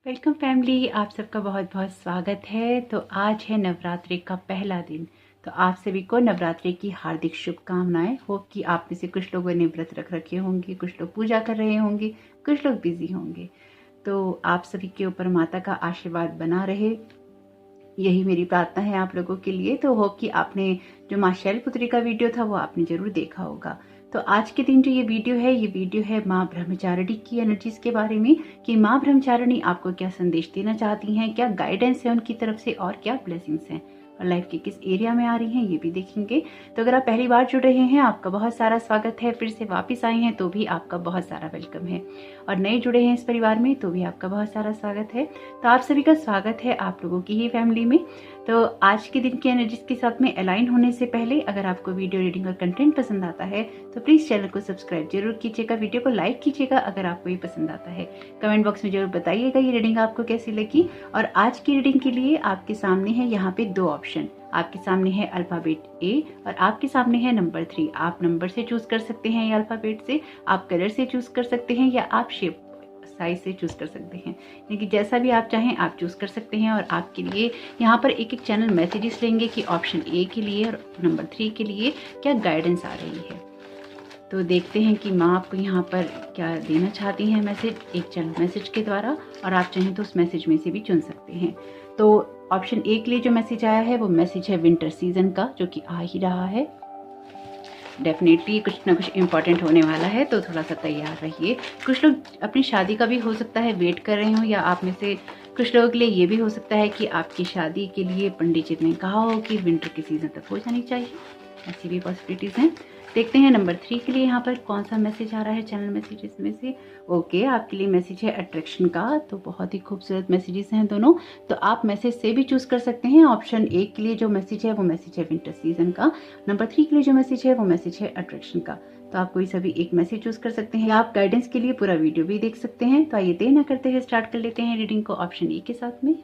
Welcome family, आप सबका बहुत बहुत स्वागत है। तो आज है नवरात्रि का पहला दिन। तो आप सभी को नवरात्रि की हार्दिक शुभकामनाएं। होप कि आप में से कुछ लोगों ने व्रत रख रखे होंगे, कुछ लोग पूजा कर रहे होंगे, कुछ लोग बिजी होंगे। तो आप सभी के ऊपर माता का आशीर्वाद बना रहे, यही मेरी प्रार्थना है आप लोगों के लिए। तो होप कि आपने जो माँ शैलपुत्री का वीडियो था वो आपने जरूर देखा होगा। तो आज के दिन जो ये वीडियो है माँ ब्रह्मचारिणी की एनर्जीज के बारे में, कि माँ ब्रह्मचारिणी आपको क्या संदेश देना चाहती हैं, क्या गाइडेंस है उनकी तरफ से और क्या ब्लेसिंग्स हैं, और लाइफ के किस एरिया में आ रही हैं ये भी देखेंगे। तो अगर आप पहली बार जुड़ रहे हैं, आपका बहुत सारा स्वागत है। फिर से वापस आए हैं तो भी आपका बहुत सारा वेलकम है, और नए जुड़े हैं इस परिवार में तो भी आपका बहुत सारा स्वागत है। तो आप सभी का स्वागत है आप लोगों की ही फैमिली में। तो आज के दिन की एनर्जीज के साथ में अलाइन होने से पहले, अगर आपको वीडियो रीडिंग और कंटेंट पसंद आता है तो प्लीज चैनल को सब्सक्राइब जरूर कीजिएगा, वीडियो को लाइक कीजिएगा अगर आपको ये पसंद आता है। कमेंट बॉक्स में जरूर बताइएगा ये रीडिंग आपको कैसी लगी। और आज की रीडिंग के लिए आपके सामने है यहाँ पे दो ऑप्शन। आपके सामने है अल्फाबेट ए और आपके सामने है नंबर 3। आप नंबर से चूज कर सकते हैं या अल्फाबेट से, आप कलर से चूज कर सकते हैं या आप शेप साइज से चूज कर सकते हैं। यानी कि जैसा भी आप चाहें आप चूज कर सकते हैं। और आपके लिए यहाँ पर एक एक चैनल मैसेजेस लेंगे कि ऑप्शन ए के लिए और नंबर 3 के लिए क्या गाइडेंस आ रही है। तो देखते हैं कि माँ आपको यहाँ पर क्या देना चाहती हैं मैसेज, एक चैनल मैसेज के द्वारा, और आप चाहें तो उस मैसेज में से भी चुन सकते हैं। तो ऑप्शन ए के लिए जो मैसेज आया है वो मैसेज है विंटर सीजन का, जो कि आ ही रहा है। डेफिनेटली कुछ ना कुछ इम्पोर्टेंट होने वाला है, तो थोड़ा सा तैयार रहिए। कुछ लोग अपनी शादी का भी हो सकता है वेट कर रहे हो, या आप में से कुछ लोगों के लिए ये भी हो सकता है कि आपकी शादी के लिए पंडित जी ने कहा हो कि विंटर के सीजन तक हो जानी चाहिए। ऐसी भी पॉसिबिलिटीज हैं। देखते हैं नंबर 3 के लिए यहाँ पर कौन सा मैसेज आ रहा है चैनल मैसेजेस में से। ओके, आपके लिए मैसेज है अट्रैक्शन का। तो बहुत ही खूबसूरत मैसेजेस हैं दोनों। तो आप मैसेज से भी चूज कर सकते हैं। ऑप्शन ए के लिए जो मैसेज है वो मैसेज है विंटर सीजन का, नंबर 3 के लिए जो मैसेज है वो मैसेज है अट्रैक्शन का। तो आप कोई सभी एक मैसेज चूज कर सकते हैं, या आप गाइडेंस के लिए पूरा वीडियो भी देख सकते हैं। तो आइए देर न करते हुए स्टार्ट कर लेते हैं रीडिंग को ऑप्शन ए के साथ में।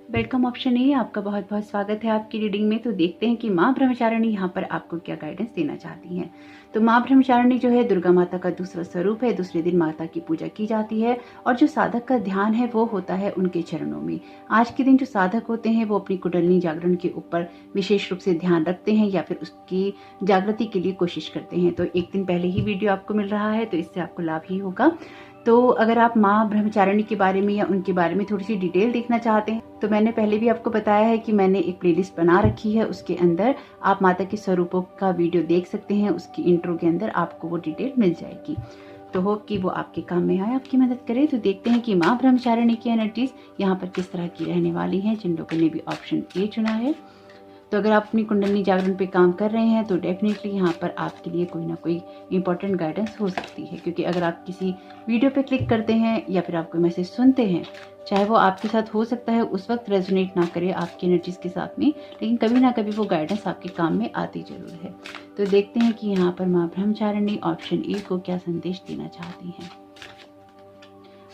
वेलकम ऑप्शन ए, आपका बहुत बहुत स्वागत है आपकी रीडिंग में। तो देखते हैं कि माँ ब्रह्मचारिणी यहाँ पर आपको क्या गाइडेंस देना चाहती हैं। तो माँ ब्रह्मचारिणी जो है दुर्गा माता का दूसरा स्वरूप है। दूसरे दिन माता की पूजा की जाती है, और जो साधक का ध्यान है वो होता है उनके चरणों में। आज के दिन जो साधक होते हैं वो अपनी कुंडलिनी जागरण के ऊपर विशेष रूप से ध्यान रखते हैं, या फिर उसकी जागृति के लिए कोशिश करते हैं। तो एक दिन पहले ही वीडियो आपको मिल रहा है, तो इससे आपको लाभ ही होगा। तो अगर आप माँ ब्रह्मचारिणी के बारे में या उनके बारे में थोड़ी सी डिटेल देखना चाहते हैं, तो मैंने पहले भी आपको बताया है कि मैंने एक प्लेलिस्ट बना रखी है। उसके अंदर आप माता के स्वरूपों का वीडियो देख सकते हैं। उसकी इंट्रो के अंदर आपको वो डिटेल मिल जाएगी। तो होप कि वो आपके काम में आए, आपकी मदद करे। तो देखते हैं कि माँ ब्रह्मचारिणी की एनर्जीज यहाँ पर किस तरह की रहने वाली हैं, जिन लोगों ने भी ऑप्शन ए चुना है। तो अगर आप अपनी कुंडलिनी जागरण पे काम कर रहे हैं तो डेफिनेटली यहाँ पर आपके लिए कोई ना कोई इंपॉर्टेंट गाइडेंस हो सकती है। क्योंकि अगर आप किसी वीडियो पे क्लिक करते हैं या फिर आप कोई मैसेज सुनते हैं, चाहे वो आपके साथ हो सकता है उस वक्त रेजोनेट ना करे आपकी एनर्जीज के साथ में, लेकिन कभी ना कभी वो गाइडेंस आपके काम में आती जरूर है। तो देखते हैं कि यहाँ पर माँ ब्रह्मचारिणी ऑप्शन ए को क्या संदेश देना चाहती हैं।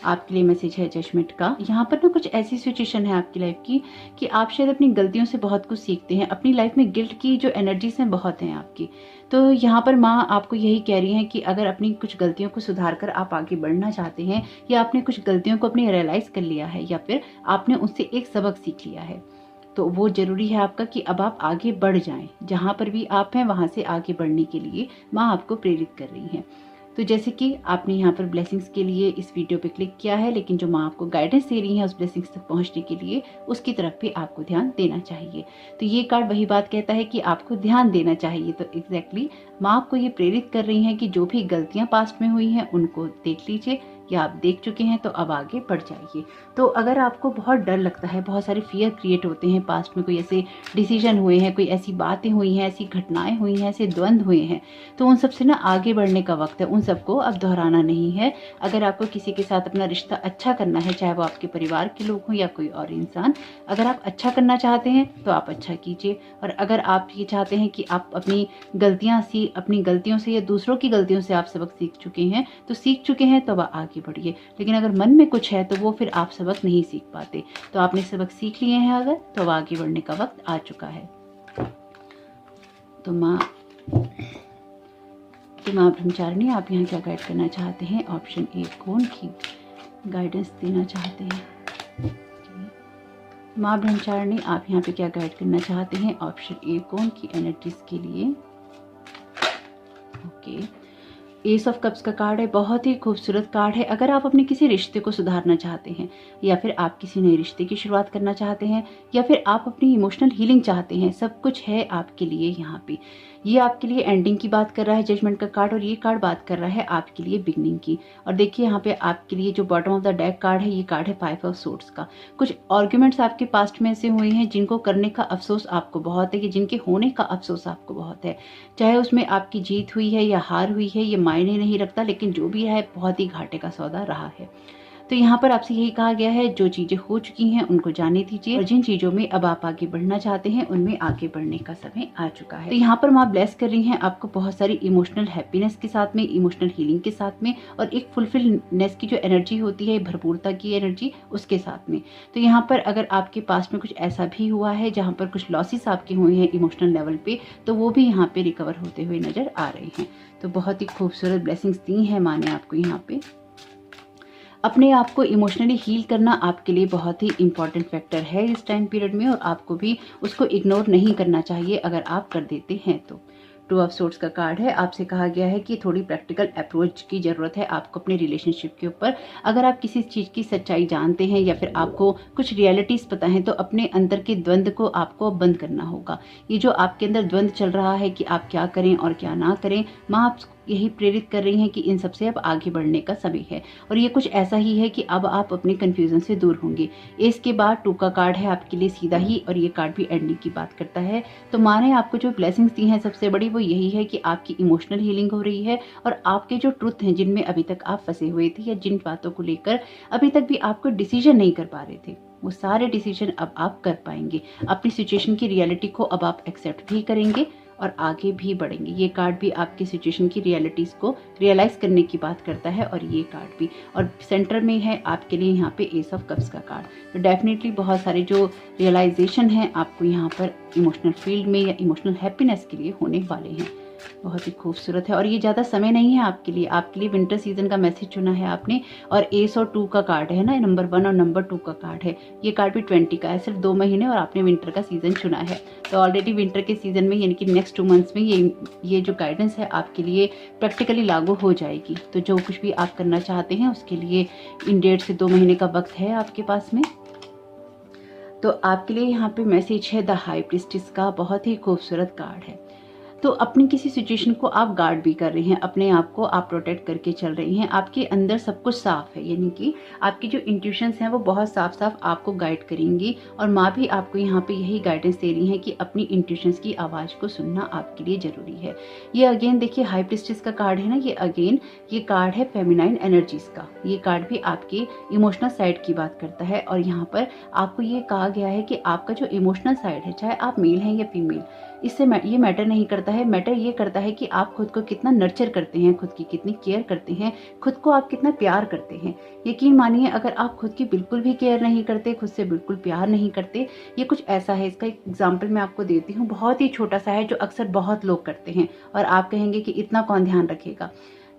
आपके लिए मैसेज है जजमेंट का। यहाँ पर ना कुछ ऐसी सिचुएशन है आपकी लाइफ की कि आप शायद अपनी गलतियों से बहुत कुछ सीखते हैं। अपनी लाइफ में गिल्ट की जो एनर्जीज हैं बहुत हैं आपकी। तो यहाँ पर माँ आपको यही कह रही हैं कि अगर अपनी कुछ गलतियों को सुधार कर आप आगे बढ़ना चाहते हैं, या आपने कुछ गलतियों को अपनी रियलाइज कर लिया है, या फिर आपने उससे एक सबक सीख लिया है, तो वो जरूरी है आपका कि अब आप आगे बढ़ जाएं। जहाँ पर भी आप हैं वहां से आगे बढ़ने के लिए माँ आपको प्रेरित कर रही हैं। तो जैसे कि आपने यहाँ पर ब्लेसिंग्स के लिए इस वीडियो पे क्लिक किया है, लेकिन जो माँ आपको गाइडेंस दे रही है उस ब्लेसिंग्स तक पहुँचने के लिए, उसकी तरफ भी आपको ध्यान देना चाहिए। तो ये कार्ड वही बात कहता है कि आपको ध्यान देना चाहिए। तो एग्जैक्टली माँ आपको ये प्रेरित कर रही हैं कि जो भी गलतियाँ पास्ट में हुई हैं उनको देख लीजिए, या आप देख चुके हैं तो अब आगे बढ़ जाइए। तो अगर आपको बहुत डर लगता है, बहुत सारे फियर क्रिएट होते हैं, पास्ट में कोई ऐसे डिसीजन हुए हैं, कोई ऐसी बातें हुई हैं, ऐसी घटनाएं हुई हैं, ऐसे द्वंद्व हुए हैं, तो उन सब से ना आगे बढ़ने का वक्त है। उन सबको अब दोहराना नहीं है। अगर आपको किसी के साथ अपना रिश्ता अच्छा करना है, चाहे वो आपके परिवार के लोग हों या कोई और इंसान, अगर आप अच्छा करना चाहते हैं तो आप अच्छा कीजिए। और अगर आप ये चाहते हैं कि आप अपनी गलतियों से या दूसरों की गलतियों से आप सबक सीख चुके हैं तो अब आगे बढ़िए। लेकिन अगर मन में कुछ है तो वो फिर आप सबक नहीं सीख पाते। तो आपने सबक सीख लिए हैं अगर, तो अब आगे बढ़ने का वक्त आ चुका है। तो माँ ब्रह्मचारिणी आप यहाँ क्या गाइड करना चाहते हैं ऑप्शन ए कौन की। गाइडेंस देना चाहते हैं। माँ ब्रह्मचारिणी, आप यहाँ पे क्या गाइड करना चाहते हैं? ऑप्शन ए, कौन की एनर्जीज के लिए? ओके, एस ऑफ कप्स का कार्ड है, बहुत ही खूबसूरत कार्ड है। अगर आप अपने किसी रिश्ते को सुधारना चाहते हैं, या फिर आप किसी नए रिश्ते की शुरुआत करना चाहते हैं, या फिर आप अपनी इमोशनल हीलिंग चाहते हैं, सब कुछ है आपके लिए यहाँ पे। ये आपके लिए एंडिंग की बात कर रहा है, जजमेंट का कार्ड, और ये कार्ड बात कर रहा है आपके लिए बिगनिंग की। और देखिए यहाँ पे आपके लिए जो bottom of the deck card है, ये कार्ड है 5 ऑफ सोर्ड्स का। कुछ आर्ग्यूमेंट्स आपके पास्ट में ऐसे हुए हैं जिनको करने का अफसोस आपको बहुत है, कि जिनके होने का अफसोस आपको बहुत है। चाहे उसमें आपकी जीत हुई है या हार हुई है, ये मायने नहीं रखता, लेकिन जो भी है बहुत ही घाटे का सौदा रहा है। तो यहाँ पर आपसे यही कहा गया है, जो चीजें हो चुकी हैं उनको जाने दीजिए, और जिन चीजों में अब आप आगे बढ़ना चाहते हैं उनमें आगे बढ़ने का समय आ चुका है। तो यहाँ पर माँ ब्लेस कर रही हैं आपको बहुत सारी इमोशनल हैप्पीनेस के साथ में, इमोशनल हीलिंग के साथ में, और एक फुलफिलनेस की जो एनर्जी होती है, भरपूरता की एनर्जी, उसके साथ में। तो यहाँ पर अगर आपके पास में कुछ ऐसा भी हुआ है जहाँ पर कुछ लॉसेस आपके हुए हैं इमोशनल लेवल पे, तो वो भी यहाँ पे रिकवर होते हुए नजर आ रहे हैं। तो बहुत ही खूबसूरत ब्लेसिंग्स दी हैं माँ ने आपको यहाँ पे। अपने आप को इमोशनली हील करना आपके लिए बहुत ही इंपॉर्टेंट फैक्टर है इस टाइम पीरियड में, और आपको भी उसको इग्नोर नहीं करना चाहिए अगर आप कर देते हैं तो। 2 ऑफ सोर्ड्स का कार्ड है, आपसे कहा गया है कि थोड़ी प्रैक्टिकल अप्रोच की जरूरत है आपको अपने रिलेशनशिप के ऊपर। अगर आप किसी चीज़ की सच्चाई जानते हैं या फिर आपको कुछ रियलिटीज़ पता है, तो अपने अंदर के द्वंद्व को आपको बंद करना होगा। ये जो आपके अंदर द्वंद्व चल रहा है कि आप क्या करें और क्या ना करें, माँ आप यही प्रेरित कर रही हैं कि इन सबसे अब आगे बढ़ने का समय है। और ये कुछ ऐसा ही है कि अब आप अपने कंफ्यूजन से दूर होंगे। इसके बाद 2 का कार्ड है आपके लिए सीधा ही, और ये कार्ड भी एंडिंग की बात करता है। तो माँ ने आपको जो ब्लेसिंग्स दी हैं सबसे बड़ी वो यही है कि आपकी इमोशनल हीलिंग हो रही है, और आपके जो ट्रुथ हैं जिनमें अभी तक आप फंसे हुए थे, या जिन बातों को लेकर अभी तक भी आपको डिसीजन नहीं कर पा रहे थे, वो सारे डिसीजन अब आप कर पाएंगे। अपनी सिचुएशन की रियलिटी को अब आप एक्सेप्ट भी करेंगे और आगे भी बढ़ेंगे। ये कार्ड भी आपकी सिचुएशन की रियलिटीज को रियलाइज करने की बात करता है, और ये कार्ड भी, और सेंटर में है आपके लिए यहाँ पे एस ऑफ कप्स का कार्ड। तो डेफिनेटली बहुत सारे जो रियलाइजेशन है आपको यहाँ पर इमोशनल फील्ड में या इमोशनल हैप्पीनेस के लिए होने वाले हैं। बहुत ही खूबसूरत है, और ये ज़्यादा समय नहीं है आपके लिए विंटर सीजन का मैसेज चुना है आपने। और एस और 2 का कार्ड है ना, नंबर 1 और नंबर 2 का कार्ड है। ये कार्ड भी 20 का है, सिर्फ 2 महीने, और आपने विंटर का सीजन चुना है। तो ऑलरेडी विंटर के सीजन में, यानी कि नेक्स्ट 2 मंथ्स में ये जो गाइडेंस है आपके लिए प्रैक्टिकली लागू हो जाएगी। तो जो कुछ भी आप करना चाहते हैं उसके लिए इन 1.5 से 2 महीने का वक्त है आपके पास में। तो आपके लिए यहाँ पे मैसेज है द हाई प्रीस्टेस का, बहुत ही खूबसूरत कार्ड है। तो अपनी किसी सिचुएशन को आप गार्ड भी कर रही हैं, अपने आप को आप प्रोटेक्ट करके चल रही हैं। आपके अंदर सब कुछ साफ है, यानी कि आपकी जो इंट्यूशंस हैं वो बहुत साफ साफ आपको गाइड करेंगी। और माँ भी आपको यहाँ पे यही गाइडेंस दे रही हैं कि अपनी इंट्यूशंस की आवाज़ को सुनना आपके लिए ज़रूरी है। ये अगेन देखिए हाई प्रीस्टेस का कार्ड है ना, ये कार्ड है फेमिनाइन एनर्जीज का। ये कार्ड भी आपके इमोशनल साइड की बात करता है, और यहाँ पर आपको ये कहा गया है कि आपका जो इमोशनल साइड है, चाहे आप मेल हैं या फीमेल, इससे ये मैटर नहीं करता है। मैटर ये करता है कि आप खुद को कितना नर्चर करते हैं, खुद की कितनी केयर करते हैं, खुद को आप कितना प्यार करते हैं। यकीन मानिए, अगर आप खुद की बिल्कुल भी केयर नहीं करते, खुद से बिल्कुल प्यार नहीं करते, ये कुछ ऐसा है, इसका एक एग्जाम्पल मैं आपको देती हूँ, बहुत ही छोटा सा है, जो अक्सर बहुत लोग करते हैं, और आप कहेंगे कि इतना कौन ध्यान रखेगा।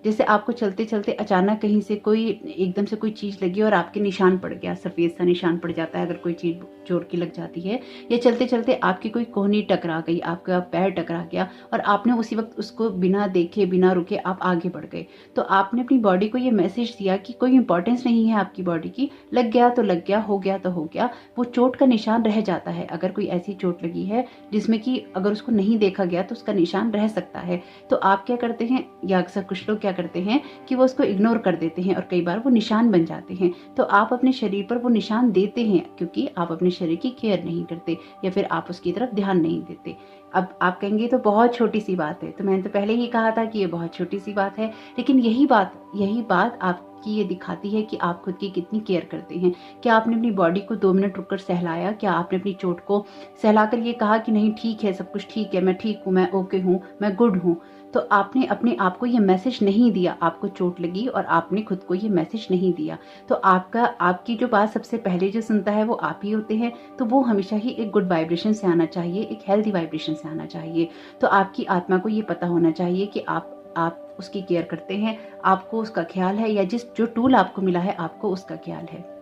जैसे आपको चलते चलते अचानक कहीं से कोई एकदम से कोई चीज़ लगी और आपके निशान पड़ गया, सफ़ेद सा निशान पड़ जाता है अगर कोई चीज़ जोर की लग जाती है, या चलते चलते आपकी कोई कोहनी टकरा गई, आपका पैर टकरा गया, और आपने उसी वक्त उसको बिना देखे बिना रुके आप आगे बढ़ गए। तो आपने अपनी बॉडी को ये मैसेज दिया कि कोई इंपॉर्टेंस नहीं है आपकी बॉडी की, लग गया तो लग गया, हो गया तो हो गया, वो चोट का निशान रह जाता है। अगर कोई ऐसी चोट लगी है जिसमें कि अगर उसको नहीं देखा गया तो उसका निशान रह सकता है। तो आप क्या करते हैं, या अक्सर कुछ लोग क्या करते हैं कि वो उसको इग्नोर कर देते हैं, और कई बार वो निशान बन जाते हैं। तो आप अपने शरीर पर वो निशान देते हैं क्योंकि आप अपने शरीर की केयर नहीं करते, या फिर आप उसकी तरफ ध्यान नहीं देते। अब आप कहेंगे तो बहुत छोटी सी बात है, तो मैंने तो पहले ही कहा था कि ये बहुत छोटी सी बात है, लेकिन यही बात आपकी ये दिखाती है कि आप खुद की कितनी केयर करते हैं। क्या आपने अपनी बॉडी को 2 मिनट रुककर सहलाया? क्या आपने अपनी चोट को सहलाकर ये कहा कि नहीं ठीक है, सब कुछ ठीक है, मैं ठीक हूँ, मैं ओके हूँ, मैं गुड हूँ? तो आपने अपने आप को ये मैसेज नहीं दिया। आपको चोट लगी और आपने खुद को ये मैसेज नहीं दिया। तो आपकी जो बात सबसे पहले जो सुनता है वो आप ही होते हैं। तो वो हमेशा ही एक गुड वाइब्रेशन से आना चाहिए, एक हेल्दी वाइब्रेशन से आना चाहिए। तो आपकी आत्मा को ये पता होना चाहिए कि आप आप उसकी केयर करते हैं, आपको उसका ख्याल है, या जो टूल आपको मिला है आपको उसका ख्याल है।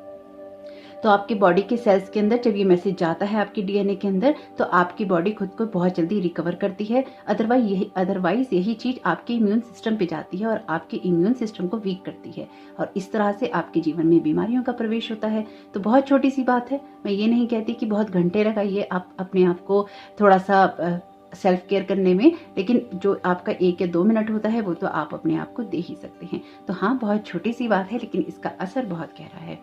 तो आपके बॉडी के सेल्स के अंदर जब ये मैसेज जाता है आपकी डीएनए के अंदर, तो आपकी बॉडी खुद को बहुत जल्दी रिकवर करती है। अदरवाइज यही चीज आपके इम्यून सिस्टम पे जाती है और आपके इम्यून सिस्टम को वीक करती है, और इस तरह से आपके जीवन में बीमारियों का प्रवेश होता है। तो बहुत छोटी सी बात है, मैं ये नहीं कहती कि बहुत घंटे लगाइए आप अपने आप को थोड़ा सा सेल्फ केयर करने में, लेकिन जो आपका 1 या 2 मिनट होता है वो तो आप अपने आप को दे ही सकते हैं। तो हाँ, बहुत छोटी सी बात है, लेकिन इसका असर बहुत गहरा है।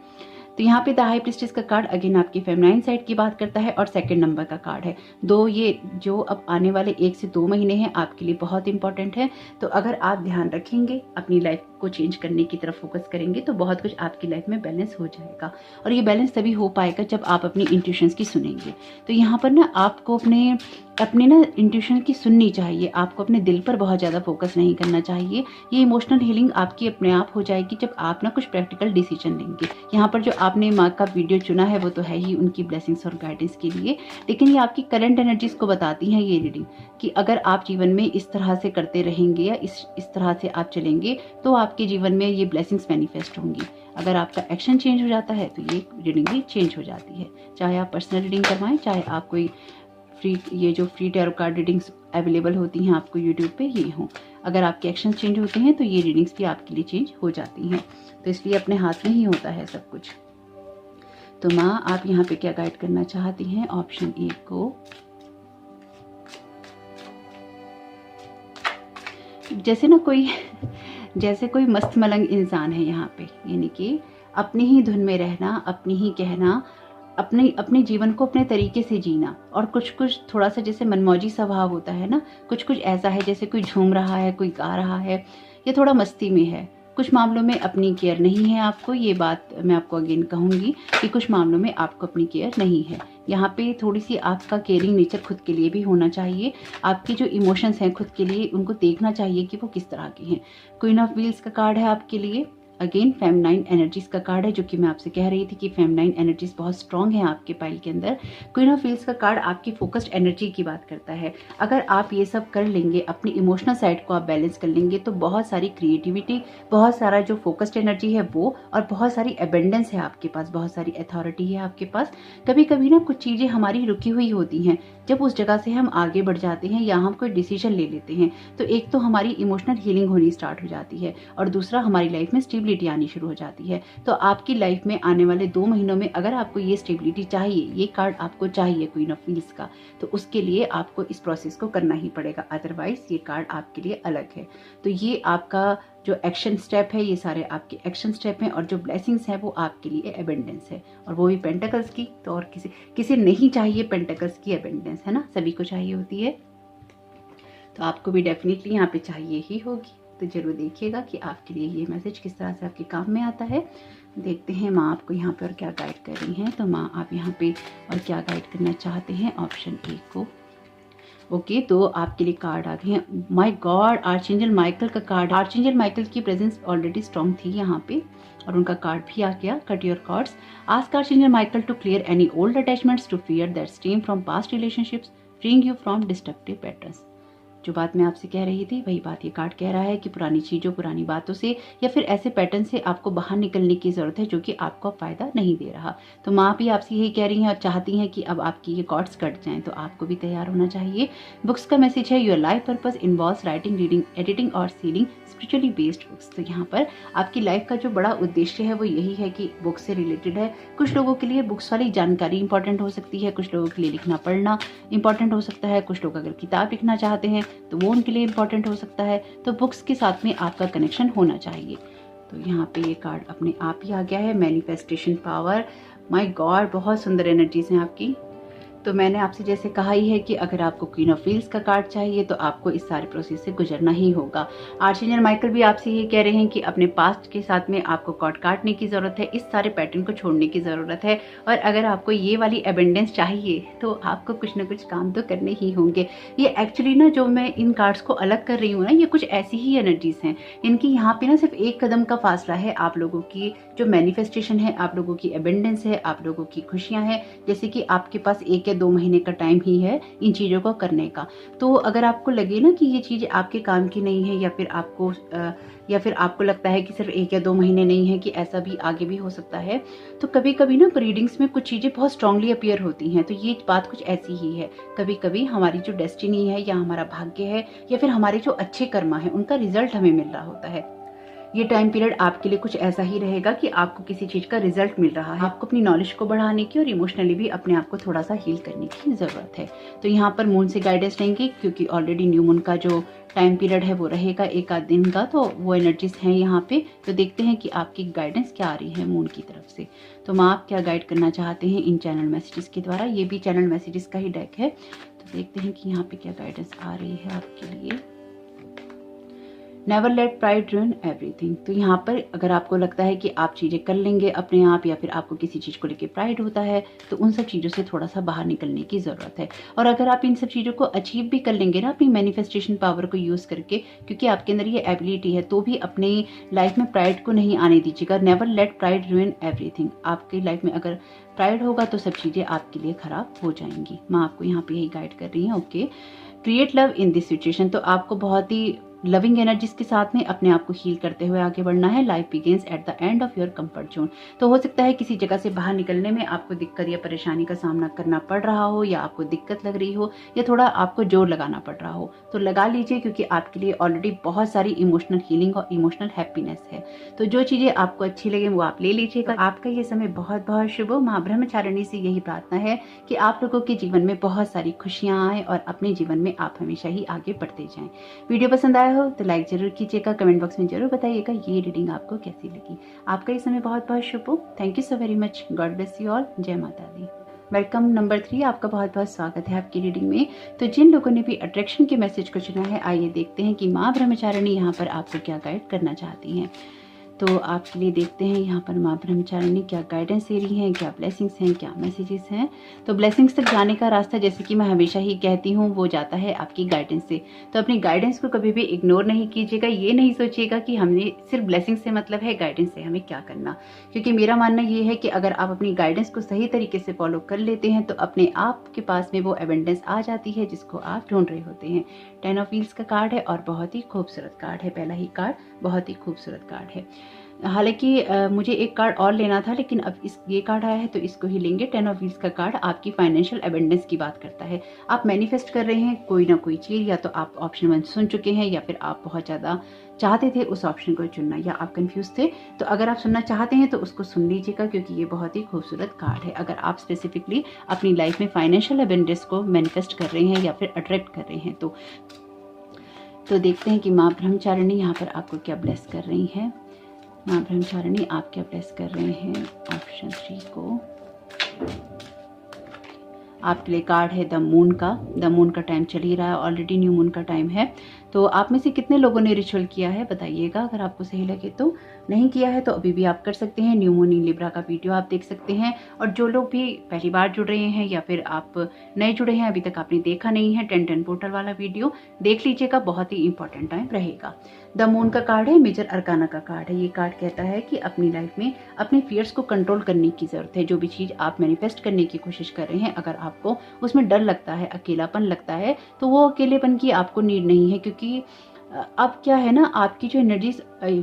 तो यहाँ पे द हाई प्रीस्टेस का कार्ड अगेन आपकी फेमिनाइन साइड की बात करता है और सेकंड नंबर का कार्ड है। ये जो अब आने वाले 1 से 2 महीने हैं आपके लिए बहुत इंपॉर्टेंट है। तो अगर आप ध्यान रखेंगे, अपनी लाइफ को चेंज करने की तरफ फोकस करेंगे, तो बहुत कुछ आपकी लाइफ में बैलेंस हो जाएगा। और ये बैलेंस तभी हो पाएगा जब आप अपनी इंट्यूशंस की सुनेंगे। तो यहाँ पर ना आपको अपने ना इंट्यूशन की सुननी चाहिए, आपको अपने दिल पर बहुत ज़्यादा फोकस नहीं करना चाहिए। ये इमोशनल हीलिंग आपकी अपने आप हो जाएगी जब आप ना कुछ प्रैक्टिकल डिसीजन लेंगे। यहाँ पर जो आपने माँ का वीडियो चुना है वो तो है ही उनकी ब्लेसिंग्स और गाइडेंस के लिए, लेकिन ये आपकी करंट एनर्जीज को बताती हैं ये रीडिंग, कि अगर आप जीवन में इस तरह से करते रहेंगे या इस तरह से आप चलेंगे तो आपके जीवन में ये ब्लेसिंग्स मैनिफेस्ट होंगी। अगर आपका एक्शन चेंज हो जाता है तो ये रीडिंग भी चेंज हो जाती है। चाहे आप पर्सनल रीडिंग करवाएं, चाहे आप कोई free tarot card readings available होती हैं आपको यूट्यूब पे, ये हों, अगर आपके एक्शन चेंज होते हैं तो ये रीडिंग्स भी आपके लिए चेंज हो जाती हैं। तो इसलिए अपने हाथ में ही होता है सब कुछ। तो माँ, आप यहाँ पे क्या गाइड करना चाहती हैं? ऑप्शन ए को जैसे कोई मस्त मलंग इंसान है यहाँ पे, यानी कि अपनी ही धुन में रहना, अपनी ही कहना, अपने जीवन को अपने तरीके से जीना, और कुछ थोड़ा सा जैसे मनमौजी स्वभाव होता है ना, कुछ ऐसा है जैसे कोई झूम रहा है, कोई गा रहा है, ये थोड़ा मस्ती में है। कुछ मामलों में अपनी केयर नहीं है आपको, ये बात मैं आपको अगेन कहूँगी कि कुछ मामलों में आपको अपनी केयर नहीं है। यहाँ पे थोड़ी सी आपका केयरिंग नेचर खुद के लिए भी होना चाहिए। आपके जो इमोशंस हैं खुद के लिए, उनको देखना चाहिए कि वो किस तरह के हैं। क्वीन ऑफ व्हील्स का कार्ड है आपके लिए, अगेन फेमिनाइन एनर्जीज का कार्ड है, जो कि मैं आपसे कह रही थी कि फेमिनाइन एनर्जीज बहुत स्ट्रांग है आपके पाइल के अंदर। क्वीन ऑफ व्हील्स का कार्ड आपकी फोकस्ड एनर्जी की बात करता है। अगर आप ये सब कर लेंगे, अपनी इमोशनल साइड को आप बैलेंस कर लेंगे, तो बहुत सारी क्रिएटिविटी, बहुत सारा जो फोकस्ड एनर्जी है वो, और बहुत सारी एबेंडेंस है आपके पास, बहुत सारी अथॉरिटी है आपके पास। कभी कभी ना कुछ चीज़ें हमारी रुकी हुई होती हैं, जब उस जगह से हम आगे बढ़ जाते हैं या हम कोई डिसीजन ले लेते हैं, तो एक तो हमारी इमोशनल हीलिंग होनी स्टार्ट हो जाती है, और दूसरा हमारी लाइफ में स्टेबिलिटी आनी शुरू हो जाती है। तो आपकी लाइफ में आने वाले 2 महीनों में अगर आपको ये स्टेबिलिटी चाहिए, ये कार्ड आपको चाहिए क्वीन ऑफ व्हील्स का, तो उसके लिए आपको इस प्रोसेस को करना ही पड़ेगा, अदरवाइज ये कार्ड आपके लिए अलग है। तो ये आपका जो एक्शन स्टेप है, ये सारे आपके एक्शन स्टेप हैं, और जो ब्लेसिंग्स हैं वो आपके लिए एबेंडेंस है, और वो भी पेंटाकल्स की। तो और किसी नहीं चाहिए पेंटाकल्स की एबेंडेंस, है ना, सभी को चाहिए होती है, तो आपको भी डेफिनेटली यहाँ पे चाहिए ही होगी। तो जरूर देखिएगा कि आपके लिए ये मैसेज किस तरह से आपके काम में आता है। देखते हैं माँ आपको यहाँ पे और क्या गाइड कर रही हैं। तो माँ, आप यहाँ पे और क्या गाइड करना चाहते हैं? ऑप्शन ए को। ओके, तो आपके लिए कार्ड आ गए हैं। माय गॉड, आर्चेंजल माइकल का कार्ड। आर्चेंजल माइकल की प्रेजेंस ऑलरेडी स्ट्रॉन्ग थी यहाँ पे, और उनका कार्ड भी आ गया, cut your cards. Ask archangel Michael to clear any old attachments to fear that stem from past relationships, freeing you from destructive patterns. जो बात मैं आपसे कह रही थी वही बात ये कार्ड कह रहा है कि पुरानी चीज़ों, पुरानी बातों से या फिर ऐसे पैटर्न से आपको बाहर निकलने की ज़रूरत है जो कि आपको फायदा नहीं दे रहा। तो माँ भी आपसे यही कह रही हैं और चाहती हैं कि अब आपकी ये कॉर्ड्स कट जाएं, तो आपको भी तैयार होना चाहिए। बुक्स का मैसेज है, your life purpose involves writing, reading, editing और सीलिंग स्पिरिचुअली बेस्ड बुक्स। तो यहाँ पर आपकी लाइफ का जो बड़ा उद्देश्य है वो यही है कि बुक्स से रिलेटेड है। कुछ लोगों के लिए बुक्स वाली जानकारी इंपॉर्टेंट हो सकती है, कुछ लोगों के लिए लिखना पढ़ना इंपॉर्टेंट हो सकता है, कुछ लोग अगर किताब लिखना चाहते हैं तो वो उनके लिए इंपॉर्टेंट हो सकता है। तो बुक्स के साथ में आपका कनेक्शन होना चाहिए। तो यहाँ पे ये कार्ड अपने आप ही आ गया है, मैनिफेस्टेशन पावर। माय गॉड, बहुत सुंदर एनर्जीज हैं आपकी। तो मैंने आपसे जैसे कहा ही है कि अगर आपको क्वीन ऑफ व्हील्स का कार्ड चाहिए तो आपको इस सारे प्रोसेस से गुजरना ही होगा। आर्चेंजल माइकल भी आपसे ये कह रहे हैं कि अपने पास्ट के साथ में आपको कॉर्ड काटने की ज़रूरत है, इस सारे पैटर्न को छोड़ने की ज़रूरत है, और अगर आपको ये वाली एबेंडेंस चाहिए तो आपको कुछ ना कुछ काम तो करने ही होंगे। ये एक्चुअली ना, जो मैं इन कार्ड्स को अलग कर रही हूँ ना, ये कुछ ऐसी ही एनर्जीज हैं। इनकी यहाँ पे ना सिर्फ एक कदम का फासला है आप लोगों की जो मैनिफेस्टेशन है, आप लोगों की एबेंडेंस है, आप लोगों की खुशियाँ हैं। जैसे कि आपके पास 1 या 2 महीने का टाइम ही है इन चीज़ों को करने का। तो अगर आपको लगे ना कि ये चीज़ आपके काम की नहीं है, या फिर आपको लगता है कि सिर्फ 1 या 2 महीने नहीं है, कि ऐसा भी आगे भी हो सकता है, तो कभी कभी ना रीडिंग्स में कुछ चीज़ें बहुत स्ट्रांगली अपीयर होती हैं। तो ये बात कुछ ऐसी ही है, कभी कभी हमारी जो डेस्टिनी है या हमारा भाग्य है या फिर हमारे जो अच्छे कर्मा है उनका रिजल्ट हमें मिल रहा होता है। ये टाइम पीरियड आपके लिए कुछ ऐसा ही रहेगा कि आपको किसी चीज़ का रिजल्ट मिल रहा है। आपको अपनी नॉलेज को बढ़ाने की और इमोशनली भी अपने आप को थोड़ा सा हील करने की ज़रूरत है। तो यहाँ पर मून से गाइडेंस लेंगे, क्योंकि ऑलरेडी न्यू मून का जो टाइम पीरियड है वो रहेगा 1 आध दिन का, तो वो एनर्जीज हैं यहाँ पे। तो देखते हैं कि आपकी गाइडेंस क्या आ रही है मून की तरफ से। तो माँ आप क्या गाइड करना चाहते हैं इन चैनल मैसेजेस के द्वारा। ये भी चैनल मैसेजेस का ही डेक है, तो देखते हैं कि यहाँ पे क्या गाइडेंस आ रही है आपके लिए। Never let pride ruin everything. तो यहाँ पर अगर आपको लगता है कि आप चीज़ें कर लेंगे अपने आप, या फिर आपको किसी चीज़ को लेकर प्राइड होता है, तो उन सब चीज़ों से थोड़ा सा बाहर निकलने की ज़रूरत है। और अगर आप इन सब चीज़ों को अचीव भी कर लेंगे ना अपनी मैनिफेस्टेशन पावर को यूज़ करके, क्योंकि आपके अंदर ये एबिलिटी है, तो भी अपनी लाइफ में प्राइड को नहीं आने दीजिएगा। Never let pride ruin everything. आपकी लाइफ में अगर प्राइड होगा तो सब चीज़ें आपके लिए खराब हो जाएंगी। मैं आपको यहाँ पे यही गाइड कर रही हूँ। Okay, create love in this situation. तो आपको बहुत ही लविंग एनर्जीज के साथ में अपने आप को हील करते हुए आगे बढ़ना है। Life begins at the end of your comfort zone. तो हो सकता है किसी जगह से बाहर निकलने में आपको दिक्कत या परेशानी का सामना करना पड़ रहा हो, या आपको दिक्कत लग रही हो, या थोड़ा आपको जोर लगाना पड़ रहा हो, तो लगा लीजिए, क्योंकि आपके लिए ऑलरेडी बहुत सारी इमोशनल हीलिंग और इमोशनल हैप्पीनेस है। तो जो चीज़ें आपको अच्छी लगे वो आप ले लीजिएगा। आपका ये समय बहुत बहुत शुभ हो। माँ ब्रह्मचारिणी से यही प्रार्थना है कि आप लोगों के जीवन में बहुत सारी खुशियाँ आए और अपने जीवन में आप हमेशा ही आगे बढ़ते जाएं। वीडियो पसंद आया हो तो लाइक जरूर कीजिएगा, कमेंट बॉक्स में जरूर बताइएगा ये रीडिंग आपको कैसी लगी। आपका ये समय बहुत बहुत शुभ हो। Thank you so very much. God bless you all. जय माता दी। वेलकम नंबर 3, आपका बहुत बहुत स्वागत है आपकी रीडिंग में। तो जिन लोगों ने भी अट्रैक्शन के मैसेज को चुना है, आइए देखते हैं कि माँ ब्रह्मचारिणी यहाँ पर आपको क्या गाइड करना चाहती हैं। तो आपके लिए देखते हैं यहाँ पर माँ ब्रह्मचारिणी क्या गाइडेंस दे रही हैं, क्या ब्लेसिंग्स हैं, क्या मैसेजेस हैं। तो ब्लेसिंग्स तक जाने का रास्ता, जैसे कि मैं हमेशा ही कहती हूँ, वो जाता है आपकी गाइडेंस से। तो अपनी गाइडेंस को कभी भी इग्नोर नहीं कीजिएगा। ये नहीं सोचिएगा कि हमने सिर्फ ब्लेसिंग्स से मतलब है, गाइडेंस से हमें क्या करना। क्योंकि मेरा मानना ये है कि अगर आप अपनी गाइडेंस को सही तरीके से फॉलो कर लेते हैं तो अपने आप के पास में वो एबंडेंस आ जाती है जिसको आप ढूंढ रहे होते हैं। 10 ऑफ व्हील्स का कार्ड है और बहुत ही खूबसूरत कार्ड है। पहला ही कार्ड बहुत ही खूबसूरत कार्ड है। हालांकि मुझे एक कार्ड और लेना था, लेकिन अब ये कार्ड आया है तो इसको ही लेंगे। 10 ऑफ व्हील्स का कार्ड आपकी फाइनेंशियल एबंडेंस की बात करता है। आप मैनिफेस्ट कर रहे हैं कोई ना कोई चीज़, या तो आप ऑप्शन 1 सुन चुके हैं, या फिर आप बहुत ज़्यादा चाहते थे उस ऑप्शन को चुनना, या आप कंफ्यूज थे। तो अगर आप सुनना चाहते हैं तो उसको सुन लीजिएगा, क्योंकि ये बहुत ही खूबसूरत कार्ड है। अगर आप स्पेसिफिकली अपनी लाइफ में फाइनेंशियल एबंडेंस को मैनिफेस्ट कर रहे हैं या फिर अट्रैक्ट कर रहे हैं, तो देखते हैं कि माँ ब्रह्मचारिणी यहाँ पर आपको क्या ब्लेस कर रही है। माँ ब्रह्मचारिणी आप क्या ब्लेस कर रहे हैं ऑप्शन 3 को। आपके लिए कार्ड है द मून का। द मून का टाइम चल ही रहा है, ऑलरेडी न्यू मून का टाइम है। तो आप में से कितने लोगों ने रिचुअल किया है बताइएगा, अगर आपको सही लगे तो। नहीं किया है तो अभी भी आप कर सकते हैं। न्यू मून इन लिब्रा का वीडियो आप देख सकते हैं। और जो लोग भी पहली बार जुड़ रहे हैं या फिर आप नए जुड़े हैं, अभी तक आपने देखा नहीं है, 10-10 पोर्टल वाला वीडियो देख लीजिएगा, बहुत ही इंपॉर्टेंट टाइम रहेगा। द मून का कार्ड है, मेजर अरकाना का कार्ड है। ये कार्ड कहता है कि अपनी लाइफ में अपने फियर्स को कंट्रोल करने की जरूरत है। जो भी चीज़ आप मैनिफेस्ट करने की कोशिश कर रहे हैं, अगर आपको उसमें डर लगता है, अकेलापन लगता है, तो वो अकेलेपन की आपको नीड नहीं है। क्योंकि अब क्या है ना, आपकी जो एनर्जीज,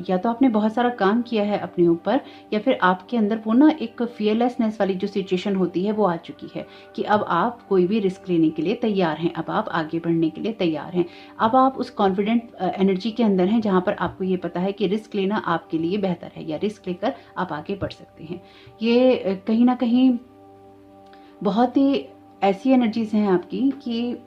या तो आपने बहुत सारा काम किया है अपने ऊपर, या फिर आपके अंदर वो ना एक फियरलेसनेस वाली जो सिचुएशन होती है वो आ चुकी है कि अब आप कोई भी रिस्क लेने के लिए तैयार हैं, अब आप आगे बढ़ने के लिए तैयार हैं। अब आप उस कॉन्फिडेंट एनर्जी के अंदर हैं जहाँ पर आपको ये पता है कि रिस्क लेना आपके लिए बेहतर है, या रिस्क लेकर आप आगे बढ़ सकते हैं। ये कहीं ना कहीं बहुत ही ऐसी एनर्जीज हैं आपकी कि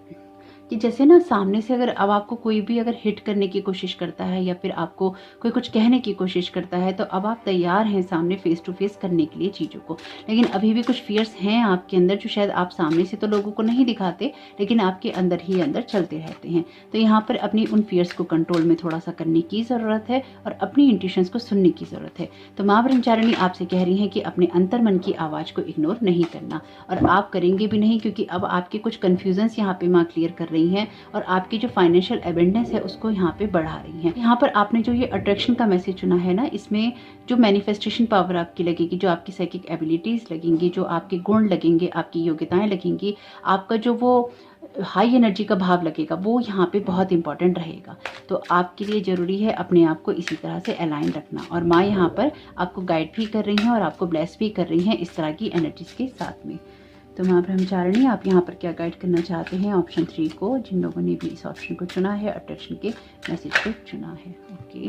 जैसे ना सामने से अब आपको कोई भी अगर हिट करने की कोशिश करता है, या फिर आपको कोई कुछ कहने की कोशिश करता है, तो अब आप तैयार हैं सामने फेस टू फेस करने के लिए चीज़ों को। लेकिन अभी भी कुछ फियर्स हैं आपके अंदर जो शायद आप सामने से तो लोगों को नहीं दिखाते, लेकिन आपके अंदर ही अंदर चलते रहते हैं। तो यहाँ पर अपनी उन फियर्स को कंट्रोल में थोड़ा सा करने की ज़रूरत है और अपनी इंट्यूशंस को सुनने की ज़रूरत है। तो माँ ब्रह्मचारिणी आपसे कह रही हैं कि अपने अंतर मन की आवाज़ को इग्नोर नहीं करना, और आप करेंगे भी नहीं, क्योंकि अब आपके कुछ कन्फ्यूजन्स यहाँ पे माँ क्लियर कर रही रही हैं और आपकी जो फाइनेंशियल एबंडेंस है उसको यहाँ पे बढ़ा रही हैं। यहाँ पर आपने जो ये अट्रैक्शन का मैसेज चुना है ना, इसमें जो मैनिफेस्टेशन पावर आपकी लगेगी, जो आपकी साइकिक एबिलिटीज लगेंगी, जो आपके गुण लगेंगे, आपकी योग्यताएं लगेंगी, आपका जो वो हाई एनर्जी का भाव लगेगा, वो यहाँ पे बहुत इंपॉर्टेंट रहेगा। तो आपके लिए ज़रूरी है अपने आप को इसी तरह से अलाइन रखना। और माँ यहाँ पर आपको गाइड भी कर रही हैं और आपको ब्लेस भी कर रही हैं इस तरह की एनर्जीज के साथ में। तो माँ ब्रह्मचारिणी, आप यहाँ पर क्या गाइड करना चाहते हैं ऑप्शन 3 को, जिन लोगों ने भी इस ऑप्शन को चुना है, अट्रैक्शन के मैसेज को चुना है। ओके,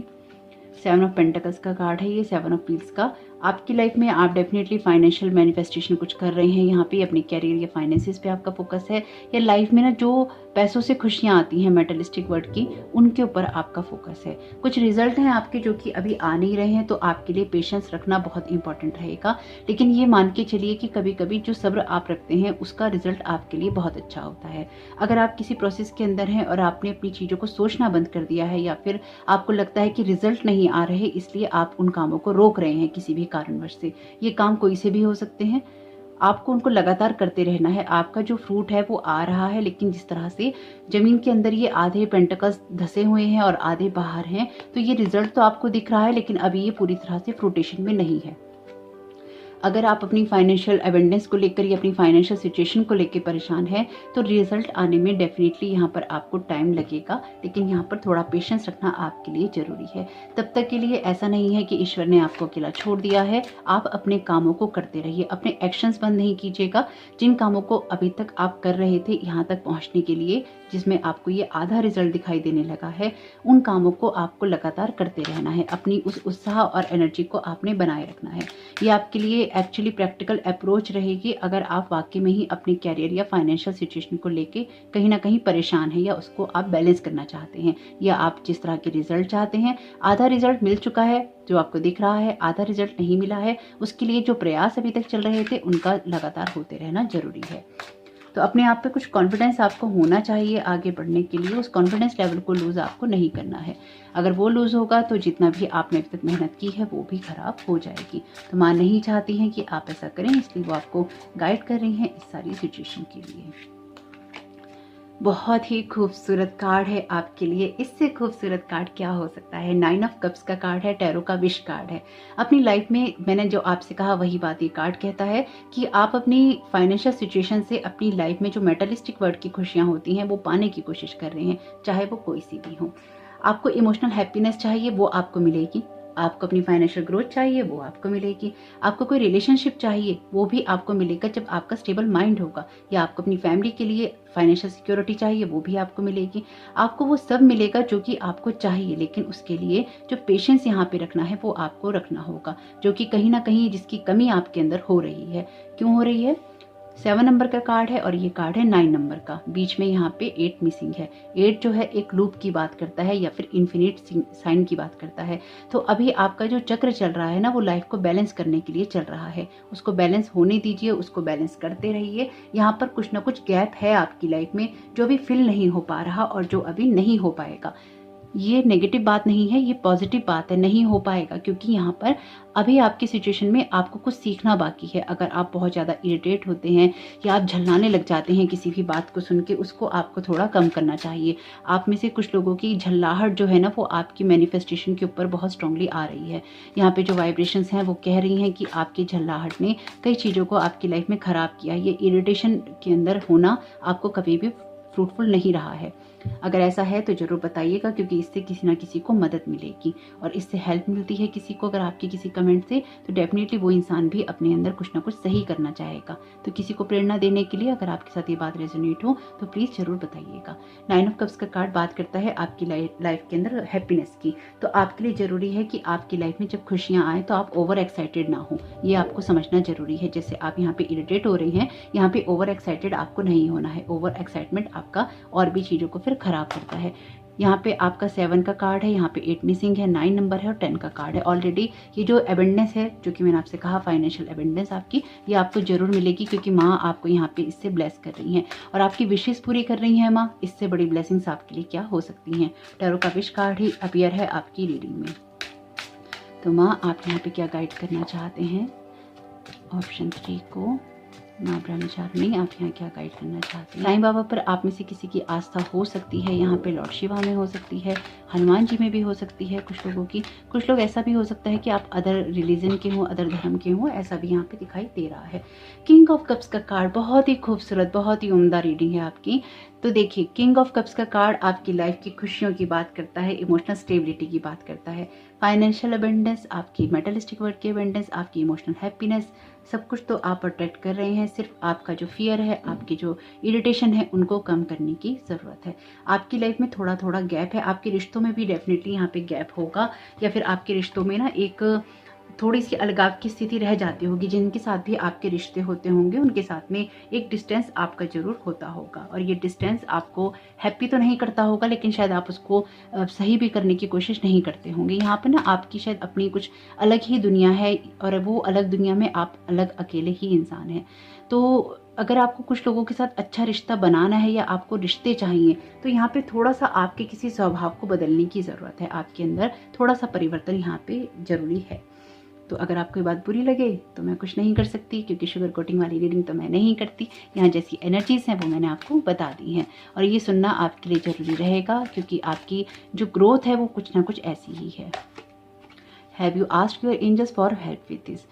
7 ऑफ पेंटिकल्स का कार्ड है ये, 7 ऑफ व्हील्स का। आपकी लाइफ में आप डेफिनेटली फाइनेंशियल मैनिफेस्टेशन कुछ कर रहे हैं यहाँ पे, अपने कैरियर या फाइनेंसेस पे आपका फोकस है, या लाइफ में ना जो पैसों से खुशियाँ आती हैं मेटलिस्टिक वर्ड की, उनके ऊपर आपका फोकस है। कुछ रिजल्ट हैं आपके जो कि अभी आ नहीं रहे हैं, तो आपके लिए पेशेंस रखना बहुत इंपॉर्टेंट रहेगा। लेकिन ये मान के चलिए कि कभी कभी जो सब्र आप रखते हैं उसका रिजल्ट आपके लिए बहुत अच्छा होता है। अगर आप किसी प्रोसेस के अंदर हैं और आपने अपनी चीज़ों को सोचना बंद कर दिया है, या फिर आपको लगता है कि रिजल्ट नहीं आ रहे इसलिए आप उन कामों को रोक रहे हैं किसी भी कारणवश से, ये काम कोई से भी हो सकते हैं, आपको उनको लगातार करते रहना है। आपका जो फ्रूट है वो आ रहा है, लेकिन जिस तरह से जमीन के अंदर ये आधे पेंटिकल्स धसे हुए हैं और आधे बाहर हैं, तो ये रिजल्ट तो आपको दिख रहा है, लेकिन अभी ये पूरी तरह से फ्रूटेशन में नहीं है। अगर आप अपनी फाइनेंशियल एबंडेंस को लेकर या अपनी फाइनेंशियल सिचुएशन को लेकर परेशान हैं, तो रिजल्ट आने में डेफिनेटली यहाँ पर आपको टाइम लगेगा, लेकिन यहाँ पर थोड़ा पेशेंस रखना आपके लिए जरूरी है। तब तक के लिए ऐसा नहीं है कि ईश्वर ने आपको अकेला छोड़ दिया है, आप अपने कामों को करते रहिए, अपने एक्शंस बंद नहीं कीजिएगा। जिन कामों को अभी तक आप कर रहे थे यहाँ तक पहुँचने के लिए, जिसमें आपको ये आधा रिजल्ट दिखाई देने लगा है, उन कामों को आपको लगातार करते रहना है। अपनी उस उत्साह और एनर्जी को आपने बनाए रखना है। ये आपके लिए एक्चुअली प्रैक्टिकल अप्रोच रहेगी अगर आप वाकई में ही अपने कैरियर या फाइनेंशियल सिचुएशन को लेके कहीं ना कहीं परेशान है, या उसको आप बैलेंस करना चाहते हैं, या आप जिस तरह के रिजल्ट चाहते हैं। आधा रिजल्ट मिल चुका है जो आपको दिख रहा है, आधा रिजल्ट नहीं मिला है, उसके लिए जो प्रयास अभी तक चल रहे थे उनका लगातार होते रहना जरूरी है। तो अपने आप पे कुछ कॉन्फिडेंस आपको होना चाहिए आगे बढ़ने के लिए। उस कॉन्फिडेंस लेवल को लूज आपको नहीं करना है। अगर वो लूज होगा तो जितना भी आपने अभी तक मेहनत की है वो भी खराब हो जाएगी। तो माँ नहीं चाहती हैं कि आप ऐसा करें, इसलिए वो आपको गाइड कर रही हैं इस सारी सिचुएशन के लिए। बहुत ही खूबसूरत कार्ड है आपके लिए। इससे खूबसूरत कार्ड क्या हो सकता है। 9 ऑफ कप्स का कार्ड है, टैरो का विश कार्ड है। अपनी लाइफ में मैंने जो आपसे कहा वही बात ये कार्ड कहता है कि आप अपनी फाइनेंशियल सिचुएशन से अपनी लाइफ में जो मेटलिस्टिक वर्ल्ड की खुशियां होती हैं वो पाने की कोशिश कर रहे हैं, चाहे वो कोई सी भी हो। आपको इमोशनल हैप्पीनेस चाहिए, वो आपको मिलेगी। आपको अपनी फाइनेंशियल ग्रोथ चाहिए, वो आपको मिलेगी। आपको कोई रिलेशनशिप चाहिए, वो भी आपको मिलेगा जब आपका स्टेबल माइंड होगा। या आपको अपनी फैमिली के लिए फाइनेंशियल सिक्योरिटी चाहिए, वो भी आपको मिलेगी। आपको वो सब मिलेगा जो कि आपको चाहिए, लेकिन उसके लिए जो पेशेंस यहाँ पे रखना है वो आपको रखना होगा, जो कि कहीं ना कहीं जिसकी कमी आपके अंदर हो रही है। क्यों हो रही है? 7 नंबर का कार्ड है और ये कार्ड है 9 नंबर का। बीच में यहाँ पे 8 मिसिंग है। 8 जो है एक लूप की बात करता है या फिर इन्फिनिट साइन की बात करता है। तो अभी आपका जो चक्र चल रहा है ना, वो लाइफ को बैलेंस करने के लिए चल रहा है। उसको बैलेंस होने दीजिए, उसको बैलेंस करते रहिए। यहाँ पर कुछ ना कुछ गैप है आपकी लाइफ में जो अभी फिल नहीं हो पा रहा और जो अभी नहीं हो पाएगा। ये नेगेटिव बात नहीं है, ये पॉजिटिव बात है। नहीं हो पाएगा क्योंकि यहाँ पर अभी आपकी सिचुएशन में आपको कुछ सीखना बाकी है। अगर आप बहुत ज़्यादा इरिटेट होते हैं या आप झल्लाने लग जाते हैं किसी भी बात को सुन के, उसको आपको थोड़ा कम करना चाहिए। आप में से कुछ लोगों की झल्लाहट जो है ना, वो आपकी मैनिफेस्टेशन के ऊपर बहुत स्ट्रांगली आ रही है। यहाँ पे जो वाइब्रेशंस हैं वो कह रही हैं कि आपकी झल्लाहट ने कई चीज़ों को आपकी लाइफ में ख़राब किया। ये इरिटेशन के अंदर होना आपको कभी भी फ्रूटफुल नहीं रहा है। अगर ऐसा है तो जरूर बताइएगा, क्योंकि इससे किसी ना किसी को मदद मिलेगी और इससे हेल्प मिलती है किसी को। अगर आपके किसी कमेंट से, तो डेफिनेटली वो इंसान भी अपने अंदर कुछ ना कुछ सही करना चाहेगा। तो किसी को प्रेरणा देने के लिए अगर आपके साथ ये बात रेजोनेट हो तो प्लीज जरूर बताइएगा। 9 ऑफ कप्स का कार्ड बात करता है आपकी लाइफ के अंदर हैप्पीनेस की। तो आपके लिए जरूरी है कि आपकी लाइफ में जब खुशियां आए तो आप ओवर एक्साइटेड ना हो, ये आपको समझना जरूरी है। जैसे आप यहाँ पे इरिटेट हो रहे हैं, यहाँ पे ओवर एक्साइटेड आपको नहीं होना है। ओवर एक्साइटमेंट आपका और भी चीजों को फिर खराब करता है। यहाँ पे आपका 7 का कार्ड है, यहाँ पे 8 मिसिंग है, 9 नंबर है और 10 का कार्ड है। ऑलरेडी ये जो एबेंडेंस है, जो कि मैंने आपसे कहा फाइनेंशियल एबेंडेंस आपकी, ये आपको जरूर मिलेगी, क्योंकि माँ आपको यहाँ पे इससे ब्लेस कर रही हैं और आपकी विशेष पूरी कर रही हैं माँ। इससे बड़ी ब्लेसिंग्स आपके लिए क्या हो सकती हैं। टैरो का विश कार्ड ही अपीयर है आपकी रीडिंग में। तो माँ आप यहाँ पे क्या गाइड करना चाहते हैं ऑप्शन 3 को। माँ ब्रह्मचारिणी आप यहाँ क्या गाइड करना चाहते हैं? साईं बाबा पर आप में से किसी की आस्था हो सकती है, यहाँ पे लॉर्ड शिवा में हो सकती है, हनुमान जी में भी हो सकती है कुछ लोगों की। कुछ लोग ऐसा भी हो सकता है कि आप अदर रिलीजन के हों, अदर धर्म के हों, ऐसा भी यहाँ पे दिखाई दे रहा है। किंग ऑफ कप्स का कार्ड बहुत ही खूबसूरत, बहुत ही उम्दा रीडिंग है आपकी। तो देखिए, किंग ऑफ कप्स का कार्ड आपकी लाइफ की खुशियों की बात करता है, इमोशनल स्टेबिलिटी की बात करता है, फाइनेंशियल अबेंडेंस, आपकी मेटलिस्टिक वर्ड की अबेंडेंस, आपकी इमोशनल हैप्पीनेस, सब कुछ तो आप अट्रैक्ट कर रहे हैं। सिर्फ आपका जो फियर है, आपकी जो इरिटेशन है, उनको कम करने की ज़रूरत है। आपकी लाइफ में थोड़ा थोड़ा गैप है, आपके रिश्तों में भी डेफिनेटली यहाँ पे गैप होगा, या फिर आपके रिश्तों में ना एक थोड़ी सी अलगाव की स्थिति रह जाती होगी। जिनके साथ भी आपके रिश्ते होते होंगे उनके साथ में एक डिस्टेंस आपका जरूर होता होगा, और ये डिस्टेंस आपको हैप्पी तो नहीं करता होगा, लेकिन शायद आप उसको सही भी करने की कोशिश नहीं करते होंगे। यहाँ पे ना आपकी शायद अपनी कुछ अलग ही दुनिया है, और वो अलग दुनिया में आप अलग अकेले ही इंसान हैं। तो अगर आपको कुछ लोगों के साथ अच्छा रिश्ता बनाना है या आपको रिश्ते चाहिए, तो यहाँ पे थोड़ा सा आपके किसी स्वभाव को बदलने की ज़रूरत है। आपके अंदर थोड़ा सा परिवर्तन यहाँ पे जरूरी है। तो अगर आपको ये बात बुरी लगे तो मैं कुछ नहीं कर सकती, क्योंकि शुगर कोटिंग वाली रीडिंग तो मैं नहीं करती। यहाँ जैसी एनर्जीज हैं वो मैंने आपको बता दी हैं, और ये सुनना आपके लिए ज़रूरी रहेगा, क्योंकि आपकी जो ग्रोथ है वो कुछ ना कुछ ऐसी ही है। Have you asked your angels for help with this?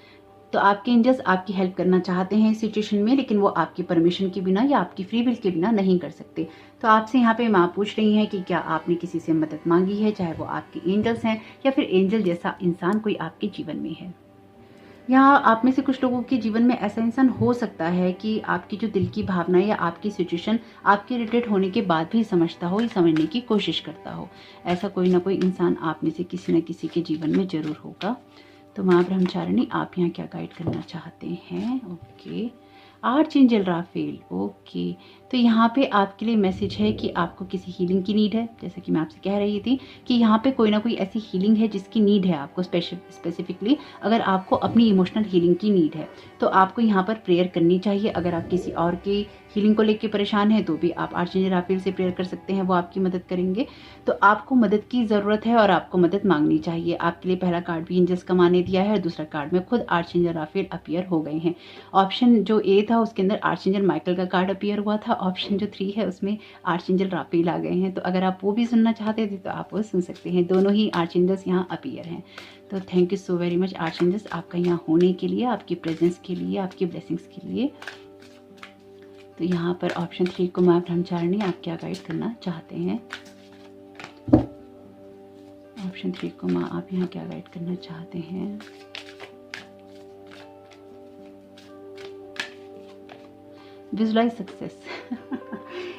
तो आपके एंजल्स आपकी हेल्प करना चाहते हैं इस सिचुएशन में, लेकिन वो आपकी परमिशन के बिना या आपकी फ्री विल के बिना नहीं कर सकते। तो आपसे यहाँ पे माँ पूछ रही हैं कि क्या आपने किसी से मदद मांगी है, चाहे वो आपके एंजल्स हैं या फिर एंजल जैसा इंसान कोई आपके जीवन में है। यहाँ आप में से कुछ लोगों के जीवन में ऐसा इंसान हो सकता है कि आपकी जो दिल की भावना या आपकी सिचुएशन आपके इरिटेट होने के बाद भी समझता हो या समझने की कोशिश करता हो। ऐसा कोई ना कोई इंसान आप में से किसी न किसी के जीवन में जरूर होगा। तो माँ ब्रह्मचारिणी आप यहाँ क्या गाइड करना चाहते हैं? Okay, आर्चएंजल Rafale. ओके, तो यहाँ पे आपके लिए मैसेज है कि आपको किसी हीलिंग की नीड है। जैसे कि मैं आपसे कह रही थी कि यहाँ पे कोई ना कोई ऐसी हीलिंग है जिसकी नीड है आपको स्पेसिफिकली। अगर आपको अपनी इमोशनल हीलिंग की नीड है तो आपको यहाँ पर प्रेयर करनी चाहिए। अगर आप किसी और की हीलिंग को लेकर परेशान है तो भी आप आर्चएंजल राफेल से प्रेयर कर सकते हैं, वो आपकी मदद करेंगे। तो आपको मदद की ज़रूरत है और आपको मदद मांगनी चाहिए। आपके लिए पहला कार्ड भी एंजल्स का माने दिया है, और दूसरा कार्ड में खुद आर्चएंजल राफेल अपीयर हो गए हैं। ऑप्शन जो ए था उसके अंदर आर्चएंजल माइकल का कार्ड अपीयर हुआ था, ऑप्शन जो 3 है उसमें आर्चएंजल राफेल आ गए हैं। तो अगर आप वो भी सुनना चाहते थे तो आप वो सुन सकते हैं। दोनों ही आर्चएंजल्स यहाँ अपीयर हैं। तो thank you so very much archangels, आपका यहाँ होने के लिए, आपकी प्रेजेंस के लिए, आपकी ब्लेसिंग्स के लिए। तो यहाँ पर ऑप्शन 3 को माँ ब्रह्मचारिणी आप क्या गाइड करना चाहते हैं? ऑप्शन 3 को माँ आप यहाँ क्या गाइड करना चाहते हैं? Visualise success.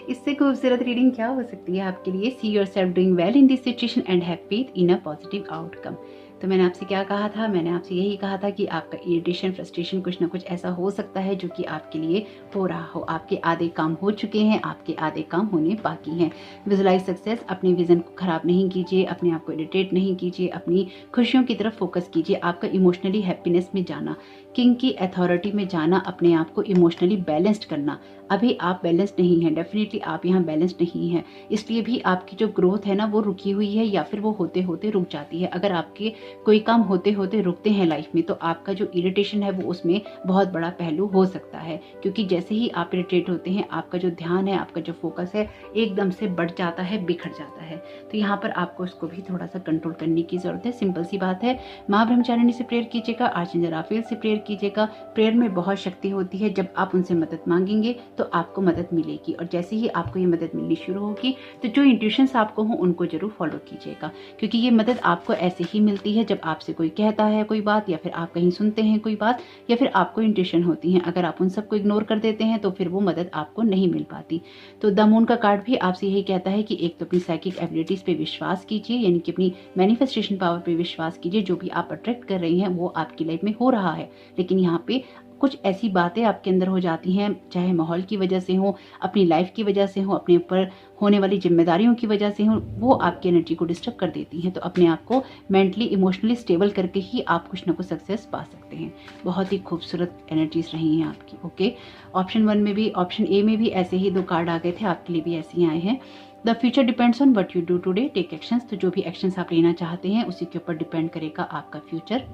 इससे खूबसूरत रीडिंग क्या हो सकती है आपके लिए? See yourself doing well in this situation and have faith in a positive outcome. तो मैंने आपसे क्या कहा था? मैंने आपसे यही कहा था कि आपका इरिटेशन, फ्रस्ट्रेशन कुछ ना कुछ ऐसा हो सकता है जो कि आपके लिए हो रहा हो। आपके आधे काम हो चुके हैं, आपके आधे काम होने बाकी हैं। विजुअलाइज सक्सेस, अपने विजन को खराब नहीं कीजिए, अपने आप को इरिटेट नहीं कीजिए, अपनी खुशियों की तरफ फोकस कीजिए। आपका इमोशनली हैप्पीनेस में जाना, किंग की अथॉरिटी में जाना, अपने आप को इमोशनली बैलेंस्ड करना। अभी आप बैलेंस्ड नहीं हैं, डेफिनेटली आप यहाँ बैलेंस्ड नहीं हैं, इसलिए भी आपकी जो ग्रोथ है ना वो रुकी हुई है, या फिर वो होते होते रुक जाती है। अगर आपके कोई काम होते होते रुकते हैं लाइफ में, तो आपका जो इरिटेशन है वो उसमें बहुत बड़ा पहलू हो सकता है, क्योंकि जैसे ही आप इरिटेट होते हैं आपका जो ध्यान है, आपका जो फोकस है एकदम से बढ़ जाता है, बिखर जाता है। तो यहाँ पर आपको उसको भी थोड़ा सा कंट्रोल करने की जरूरत है। सिंपल सी बात है, माँ ब्रह्मचारिणी से प्रेयर कीजिएगा, आर्चएंजल राफेल से प्रेयर कीजिएगा। प्रेयर में बहुत शक्ति होती है, जब आप उनसे मदद मांगेंगे तो आपको मदद मिलेगी, और जैसे ही आपको ये मदद मिलनी शुरू होगी तो जो इंट्यूशंस आपको हो उनको जरूर फॉलो कीजिएगा, क्योंकि ये मदद आपको ऐसे ही मिलती है जब आपसे कोई कहता है कोई बात, या फिर आप कहीं सुनते हैं कोई बात, या फिर आपको इंट्यूशन होती है। अगर आप उन सबको इग्नोर कर देते हैं तो फिर वो मदद आपको नहीं मिल पाती। तो द मून का कार्ड भी आपसे यही कहता है कि एक तो अपनी साइकिक एबिलिटीज पे विश्वास कीजिए, यानी कि अपनी मैनिफेस्टेशन पावर पे विश्वास कीजिए। जो भी आप अट्रैक्ट कर रही हैं वो आपकी लाइफ में हो रहा है, लेकिन यहाँ पे कुछ ऐसी बातें आपके अंदर हो जाती हैं, चाहे माहौल की वजह से हो, अपनी लाइफ की वजह से हो, अपने ऊपर होने वाली जिम्मेदारियों की वजह से हो, वो आपकी एनर्जी को डिस्टर्ब कर देती हैं। तो अपने आप को मेंटली इमोशनली स्टेबल करके ही आप कुछ ना कुछ सक्सेस पा सकते हैं। बहुत ही खूबसूरत एनर्जीज रही हैं आपकी। ओके, ऑप्शन 1 में भी, ऑप्शन ए में भी ऐसे ही 2 कार्ड आ गए थे, आपके लिए भी ऐसे ही आए हैं। The future depends on what you do today, take actions. तो जो भी एक्शंस आप लेना चाहते हैं उसी के ऊपर डिपेंड करेगा आपका future.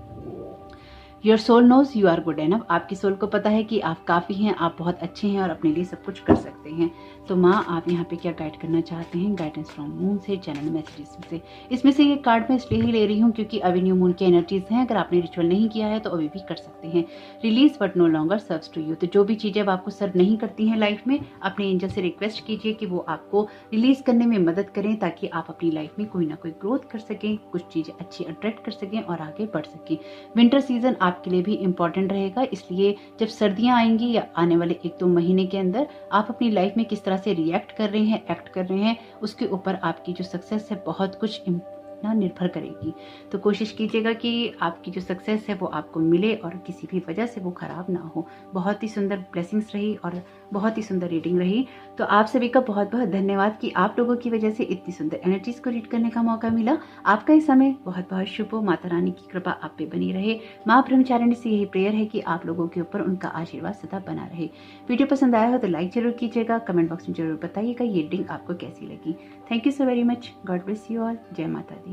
Your soul knows you are good enough. आपकी सोल को पता है कि आप काफ़ी हैं, आप बहुत अच्छे हैं और अपने लिए सब कुछ कर सकते हैं। तो माँ आप यहाँ पे क्या गाइड करना चाहते हैं? गाइडेंस फ्रॉम मून से, चैनल मैसेजेस से। इसमें से ये कार्ड मैं इसलिए ही ले रही हूँ क्योंकि अभी न्यू मून की एनर्जीज हैं। अगर आपने रिचुअल नहीं किया है तो अभी भी कर सकते हैं। Release but no longer serves to you. तो जो भी चीज़ें अब आपको सर्व नहीं करती हैं लाइफ में, अपने एंजल से रिक्वेस्ट कीजिए कि वो आपको रिलीज करने में मदद करें, ताकि आप अपनी लाइफ में कोई ना कोई ग्रोथ कर सकें, कुछ चीज़ें अच्छी अट्रैक्ट कर सकें और आगे बढ़ सकें। विंटर सीजन आपके लिए भी इम्पॉर्टेंट रहेगा, इसलिए जब सर्दियाँ आएंगी या आने वाले 1-2 महीने के अंदर आप अपनी लाइफ में किस तरह से रिएक्ट कर रहे हैं, एक्ट कर रहे हैं, उसके ऊपर आपकी जो सक्सेस है बहुत कुछ ना निर्भर करेगी। तो कोशिश कीजिएगा कि आपकी जो सक्सेस है वो आपको मिले और किसी भी वजह से वो खराब ना हो। बहुत ही सुंदर ब्लेसिंग्स रही और बहुत ही सुंदर रीडिंग रही। तो आप सभी का बहुत बहुत धन्यवाद कि आप लोगों की वजह से इतनी सुंदर एनर्जीज को रीड करने का मौका मिला। आपका ये समय बहुत बहुत शुभ हो। माता रानी की कृपा आप पे बनी रहे। माँ ब्रह्मचारिणी से यही प्रेयर है कि आप लोगों के ऊपर उनका आशीर्वाद सदा बना रहे। वीडियो पसंद आया हो तो लाइक जरूर कीजिएगा, कमेंट बॉक्स में जरूर बताइएगा ये रीडिंग आपको कैसी लगी। Thank you so very much. God bless you all. जय माता दी।